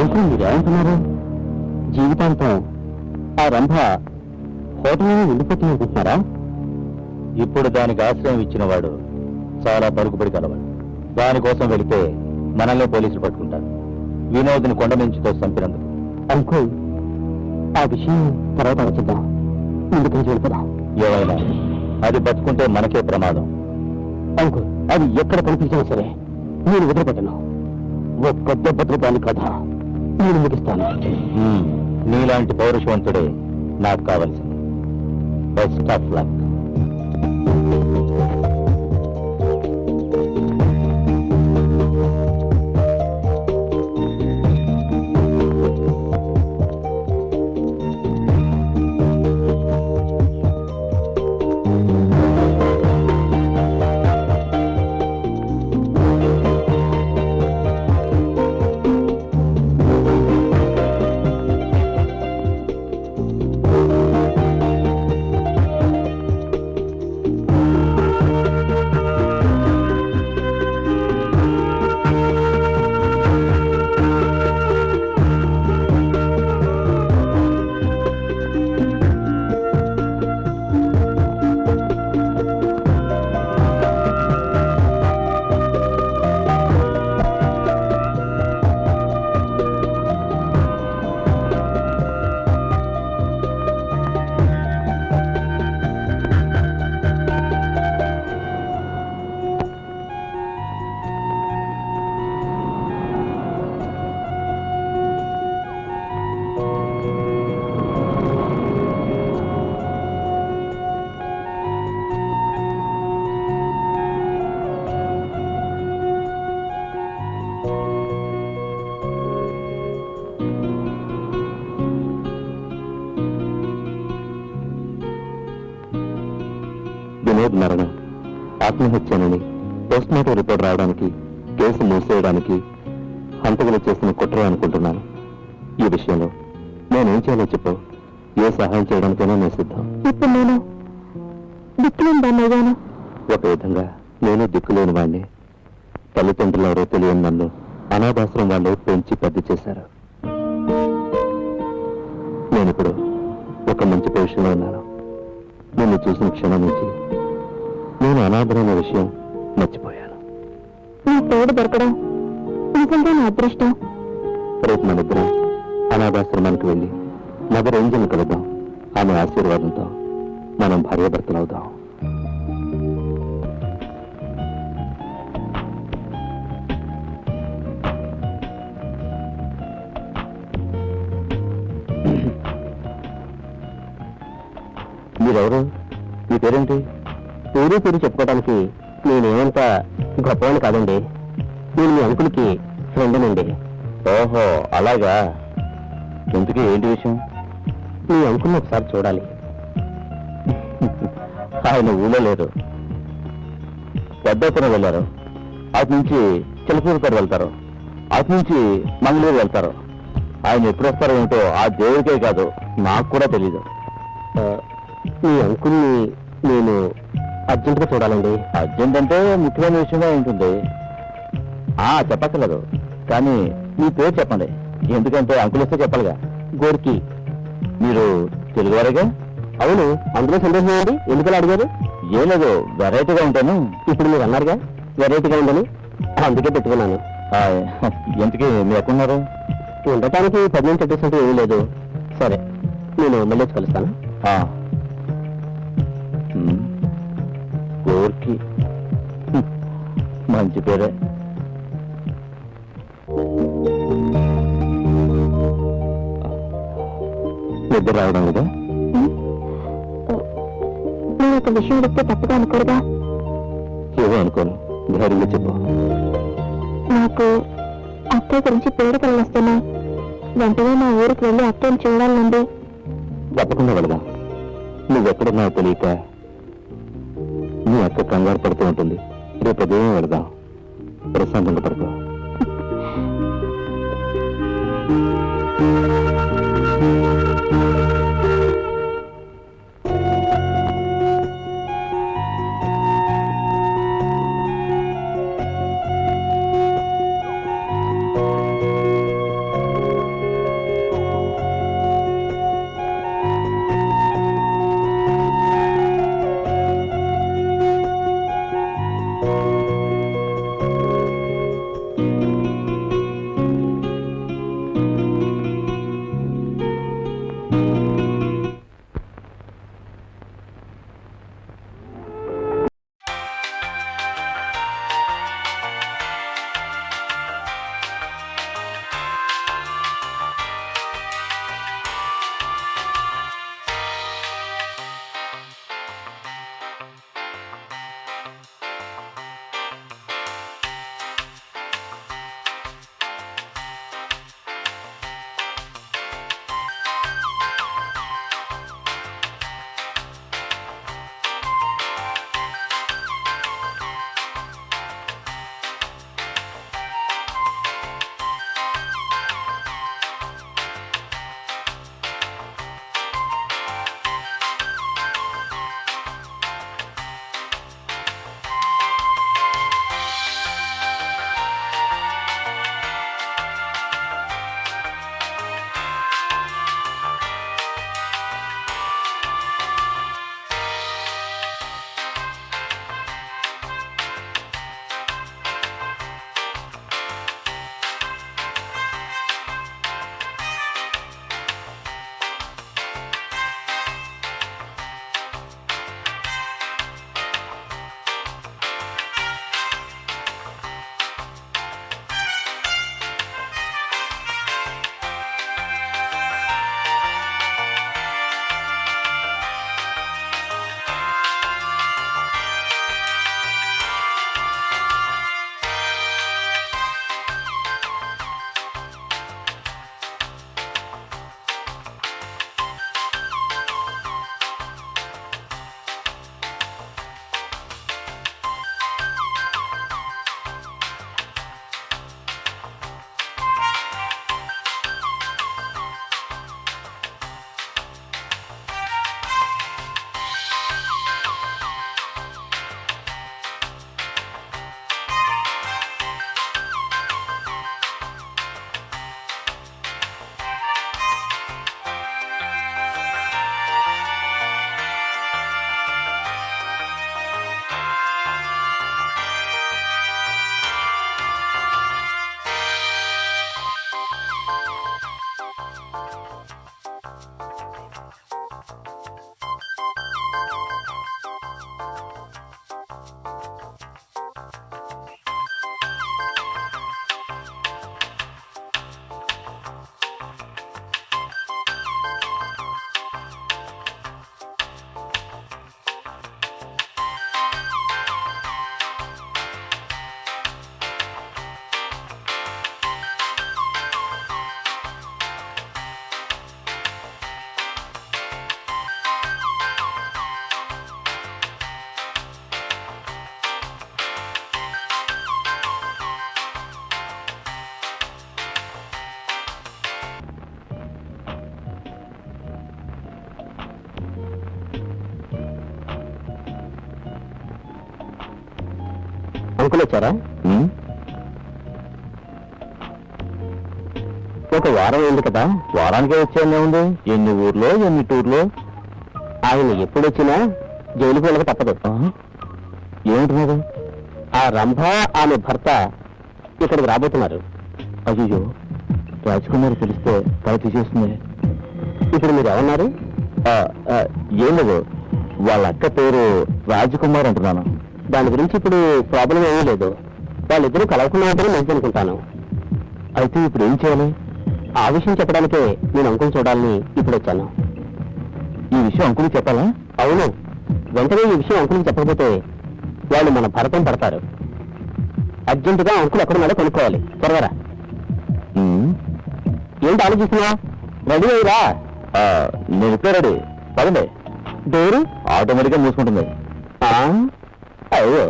అంకుల్ మీరు ఏమంటున్నారు? జీవితాంతం ఆ రంభ హోటల్లోనే ఉండిపోతుంది అనుకుంటున్నారా? ఇప్పుడు దానికి ఆశ్రయం ఇచ్చిన వాడు చాలా పలుకుబడి కలవాడు. దానికోసం వెళితే మనల్ని పోలీసులు పట్టుకుంటారు. వినోద్ని కొండ మించుతో చంపినందుకు. అంకుల్ ఆ విషయం తర్వాత ఆలోచిద్దాం. ముందుకు వెళ్ళిపోదాం. ఏమైనా అది బతుకుంటే మనకే ప్రమాదం. అంకుల్ అది ఎక్కడ కనిపించినా సరే నేను వదిలిపెట్టను. ఒక్క దెబ్బతో దాని కథ నేను ముగిస్తాను. నీలాంటి పౌరుషవంతుడే నాకు కావాల్సింది. Best of luck. వినోద్ మరణం ఆత్మహత్యనని పోస్ట్మార్టం రిపోర్ట్ రావడానికి, కేసు మూసేయడానికి హంతకులు చేసిన కుట్ర అనుకుంటున్నాను. ఈ విషయంలో నేనేం చేయాలో చెప్పు. ఏ సహాయం చేయడానికైనా నేను సిద్ధం.
ఇప్పుడు నేను దిక్కులేని
ఒక విధంగా నేను దిక్కులేని వాడిని. తల్లిదండ్రులు ఎవరో తెలియని నన్ను అనాథాశ్రమం వాళ్ళు పెంచి పెద్ద చేశారు. నేనిప్పుడు ఒక మంచి పొజిషన్లో ఉన్నాను. నిన్ను చూసిన క్షణం నుంచి నేను అనాథమైన విషయం మర్చిపోయాను.
నీ తోడు దొరకడం నిజంగా నా అదృష్టం.
రేపు మనిద్దరం అనాథాశ్రమానికి వెళ్ళి మదర్ ఏంజల్ కలుద్దాం. ఆమె ఆశీర్వాదంతో మనం భార్యాభర్తలవుదాం. మీరెవరు? మీ పేరేంటి? పేరు చెప్పుకోవడానికి నేనేమంత గొప్పవాడిని కాదండి. నేను మీ అంకుల్కి ఫ్రెండ్నండి. ఓహో అలాగా. ఇంతకీ ఏంటి విషయం? మీ అంకుల్ని ఒకసారి చూడాలి. ఆయన ఊళ్ళో లేరు. పెద్దపురం వెళ్ళారు. అటు నుంచి చిలకూరుపేట వెళ్తారు. అటు నుంచి మంగళూరు వెళ్తారు. ఆయన ఎప్పుడు వస్తారో ఏమిటో ఆ దేవుడికే కాదు నాకు కూడా తెలీదు. మీ అంకుల్ని నేను అర్జెంటుగా చూడాలండి. అర్జెంట్ అంటే ముఖ్యమైన విషయంగా ఉంటుంది. చెప్పక్కర్లేదు, కానీ మీ పేరు చెప్పండి. ఎందుకంటే అంకుల్ వస్తే చెప్పాలిగా. గోర్కి. మీరు తెలుగువారేగా? అవును, అందులో సందేహం ఏంటి? ఎందుకలా అడిగారు? ఏం లేదు, వెరైటీగా ఉంటాను. ఇప్పుడు మీరు అన్నారుగా వెరైటీగా ఉందని, అందుకే పెట్టుకున్నాను. ఎందుకు మీరు ఎక్కడున్నారు? ఉండటానికి 10 నుంచి అడ్రస్ అంటే ఏమీ లేదు. సరే, నేను మళ్ళీ వచ్చి కలుస్తాను. గోర్కి మంచి పేరే. నిద్ర రావడం లేదా?
నేను ఒక విషయం అడిగితే తప్పగా అనుకోరుగా?
ఏమో అనుకోను, ధైర్యంగా చెప్పు.
నాకు అత్తయ్య గురించి పేరు కళ్ళు వస్తున్నాయి. వెంటనే మా ఊరికి వెళ్ళి అత్తయ్యను చూడాలండి.
తప్పకుండా వెళదాం. నువ్వెక్కడున్నావు తెలియక నీ అక్క కంగారు పడుతూ ఉంటుంది. రేపు ఉదయం వెళదాం. ప్రశాంతంగా పడుకో. డబ్బులు వచ్చారా? ఒక వారం అయింది కదా, వారానికే వచ్చాయనే ఉంది. ఎన్ని ఊర్లో ఎన్ని టూర్లో. ఆయన ఎప్పుడు వచ్చినా జైలుకి వెళ్ళక తప్పదు. ఏమిటి? ఆ రంభ ఆమె భర్త ఇక్కడికి రాబోతున్నారు. అయ్యో, రాజకుమారి తెలిస్తే తల తీసేస్తుంది. ఇప్పుడు మీరు ఏమన్నారు? ఏం లేదు, వాళ్ళ అక్క పేరు రాజకుమార్ అంటున్నాను. దాని గురించి ఇప్పుడు ప్రాబ్లం ఏమీ లేదు. వాళ్ళిద్దరూ కలవకుండా ఉంటేనే మంచిది అనుకుంటాను. అయితే ఇప్పుడు ఏం చేయాలి? ఆ విషయం చెప్పడానికే నేను అంకుల్ చూడాలని ఇప్పుడు వచ్చాను. ఈ విషయం అంకుల్కి చెప్పాలా? అవును, వెంటనే ఈ విషయం అంకుల్కి చెప్పకపోతే వాళ్ళు మన భరతం పడతారు. అర్జెంటుగా అంకుల్ ఎక్కడున్నాడో కొనుక్కోవాలి. త్వరగా ఏంటి ఆలోచిస్తున్నా? రెడీ అయ్యిరా. నేను ఇప్పుడు రెడీ. పదండి. డోరు ఆటోమేటిక్గా మూసుకుంటుంది. అయ్యో,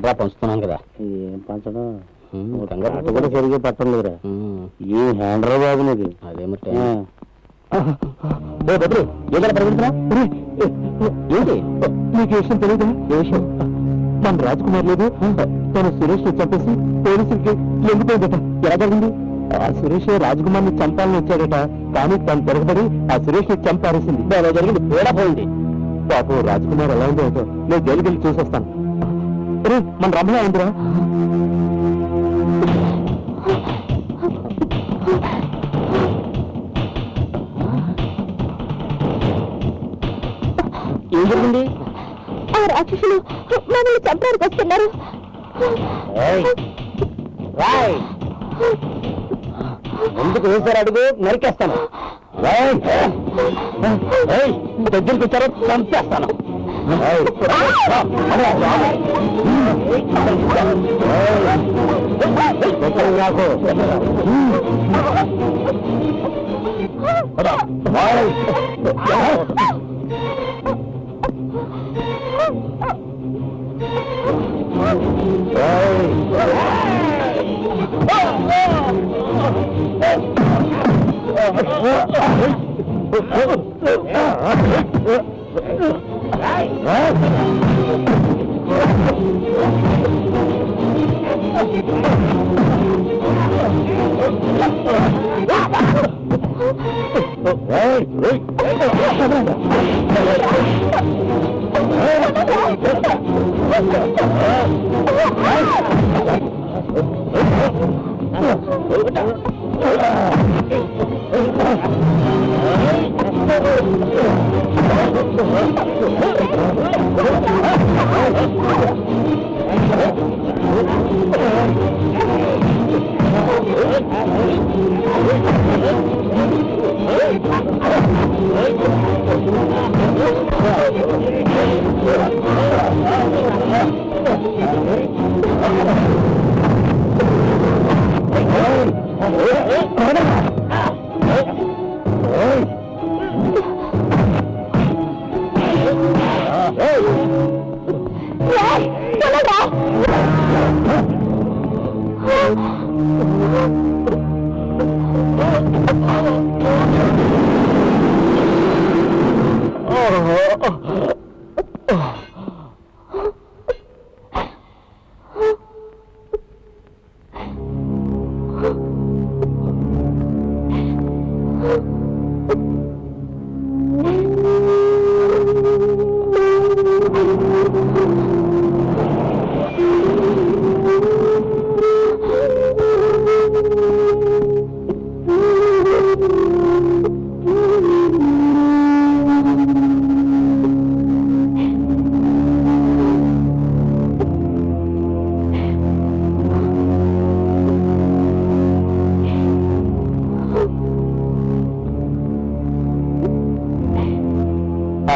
ఏంట్రా పంచుతున్నాం కదా.
ఏం పంచడం
కంగారు
కూడా సరిగ్గా పట్టం లేదురా. ఈ హ్యాండ్రా బాబు నీది.
అదేమిటి
ఏదైనా పరిగెడుతున్నా ఏంటి నీకు విషయం తెలియదా? ఏ విషయం? మన రాజ్కుమార్ లేదు తన సురేష్ ని చంపేసి పోలీసులకి లొంగిపోయిందట. ఎలా జరిగింది? ఆ సురేష్ రాజ్కుమార్ ని చంపాలని వచ్చాడట, కానీ తను తిరగబడి ఆ సురేష్ ని చంపారేసింది. అలా జరిగింది, తేడా పోయింది. పాపం రాజ్కుమార్ ఎలా ఉందో ఏటో. నేను జైలుకి వెళ్ళి చూసొస్తాను. మన రమణ ఏందిరా? ఏం జరిగింది?
ఆ రాక్షసులు మమ్మల్ని చంపడానికి వస్తున్నారు.
ఎందుకు వేశారు అడుగు నరికేస్తాను. దగ్గరికి వచ్చారో చంపేస్తాను. రాకు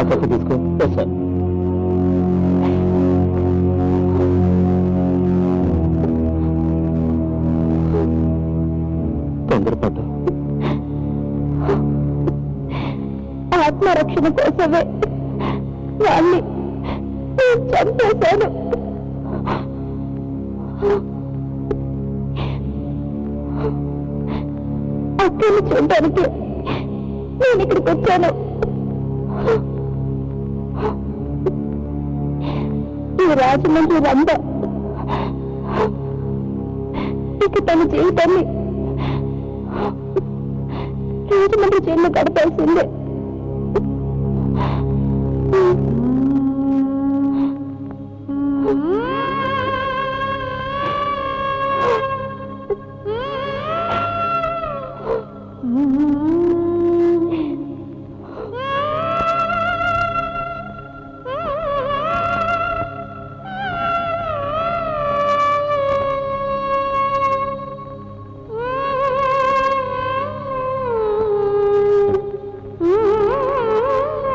కప్పు తీసుకో. సార్ తొందరపడ్డా.
ఆత్మరక్షణ కోసమే వాళ్ళని చంపేశాను. అక్కని చూడడానికి నేను ఇక్కడికి వచ్చాను. ఈ రాజమండ్రి రంభ ఇక తన జీవితాన్ని రాజమండ్రి జైల్లో గడపాల్సిందే.